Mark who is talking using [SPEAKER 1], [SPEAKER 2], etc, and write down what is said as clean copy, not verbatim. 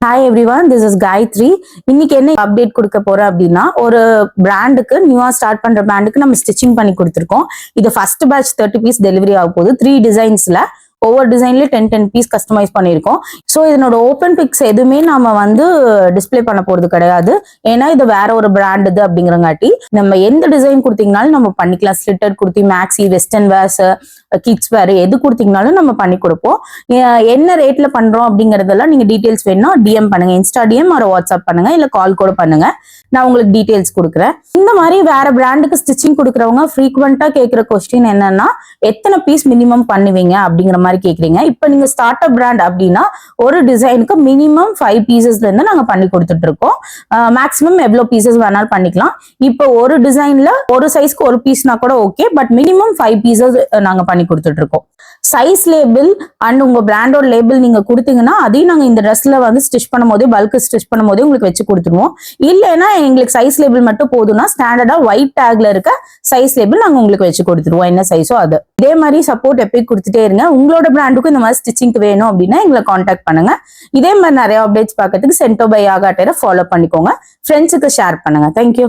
[SPEAKER 1] Hi everyone, this is Gayathri. இன்னைக்கு என்ன update கொடுக்க போறேன் அப்படின்னா, ஒரு பிராண்டுக்கு நியூவா ஸ்டார்ட் பண்ற பிராண்டுக்கு நம்ம ஸ்டிச்சிங் பண்ணி கொடுத்துருக்கோம். இது ஃபர்ஸ்ட் பேட்ச் 30 பீஸ் டெலிவரி ஆக போகுது. 3 டிசைன்ஸ்ல ஒவ்வொரு டிசைன்லயும் 10 பீஸ் கஸ்டமைஸ் பண்ணியிருக்கோம். ஸோ இதனோட ஓப்பன் பிக்ஸ் எதுவுமே நம்ம வந்து டிஸ்பிளே பண்ண போறது கிடையாது. ஏன்னா இது வேற ஒரு பிராண்ட் இது அப்படிங்கிறங்காட்டி நம்ம எந்த டிசைன் கொடுத்தீங்கனாலும் நம்ம பண்ணிக்கலாம். Slitter kurti, maxi, western wears, kids wear எது கொடுத்தீங்கனாலும் நம்ம பண்ணி கொடுப்போம். என்ன ரேட்ல பண்றோம் அப்படிங்கறதெல்லாம் நீங்க டீடைல்ஸ் வேணும்னா டிஎம் பண்ணுங்க, இன்ஸ்டா டிஎம் ஒரு வாட்ஸ்அப் பண்ணுங்க, இல்ல கால் கூட பண்ணுங்க. நான் உங்களுக்கு டீடைல்ஸ் கொடுக்குறேன். இந்த மாதிரி வேற பிராண்டுக்கு ஸ்டிச்சிங் கொடுக்குறவங்க ஃப்ரீக்வெண்டா கேட்கிற கொஸ்டின் என்னன்னா, எத்தனை பீஸ் மினிமம் பண்ணுவீங்க அப்படிங்கிற மாதிரி கேக்குறீங்க. இப்ப நீங்க ஸ்டார்ட் அப் பிராண்ட் அப்படின்னா ஒரு டிசைனுக்கு மினிமம் 5 பீசஸ்ல இருந்து நாங்க பண்ணி கொடுத்துட்டு இருக்கோம். மேக்ஸிமம் எவ்வளவு பீசஸ் வேணாலும் பண்ணிக்கலாம். இப்போ ஒரு டிசைன்ல ஒரு சைஸ்க்கு ஒரு பீஸ்னா கூட ஓகே, பட் மினிமம் 5 பீசஸ் நாங்க பண்ணி கொடுத்துட்டு இருக்கோம். சைஸ் லேபிள் அண்ட் உங்க பிராண்டோட லேபிள் நீங்க கொடுத்தீங்கன்னா அதையும் நாங்க இந்த ட்ரெஸ்ல வந்து ஸ்டிச் பண்ணும் போதே, பல்க் ஸ்டிச் பண்ணும் போதே உங்களுக்கு வச்சு கொடுத்துருவோம். இல்லைன்னா எங்களுக்கு சைஸ் லேபிள் மட்டும் போதும்னா ஸ்டாண்டர்டா ஒயிட் டேக்ல இருக்க சைஸ் லேபிள் நாங்க உங்களுக்கு வச்சு கொடுத்துருவோம். என்ன சைஸோ அது. இதே மாதிரி சப்போர்ட் எப்பயும் கொடுத்துட்டே இருங்க. உங்களோட பிராண்டுக்கும் இந்த மாதிரி ஸ்டிச்சிங்க்கு வேணும் அப்படின்னா எங்களை காண்டாக்ட் பண்ணுங்க. இதே மாதிரி நிறைய அப்டேட்ஸ் பார்க்கறதுக்கு சென்டோ பை ஆகாட்டரை ஃபாலோ பண்ணிக்கோங்க. ஃப்ரெண்ட்ஸுக்கு ஷேர் பண்ணுங்க. தேங்க்யூ.